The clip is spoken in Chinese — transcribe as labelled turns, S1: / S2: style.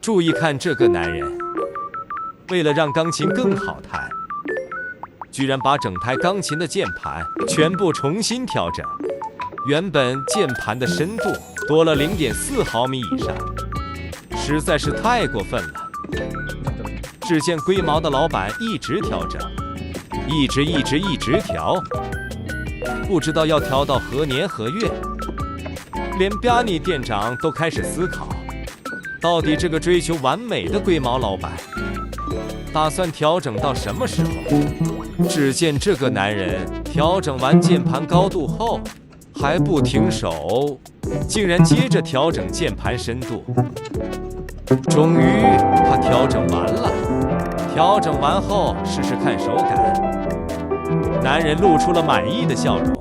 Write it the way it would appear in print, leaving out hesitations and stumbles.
S1: 注意看这个男人，为了让钢琴更好弹，居然把整台钢琴的键盘全部重新调整。原本键盘的深度多了0.4毫米以上，实在是太过分了。只见龟毛的老板一直调整，一直调，不知道要调到何年何月。连巴尼店长都开始思考，到底这个追求完美的龟毛老板打算调整到什么时候？只见这个男人调整完键盘高度后还不停手，竟然接着调整键盘深度。终于他调整完了，调整完后试试看手感，男人露出了满意的笑容。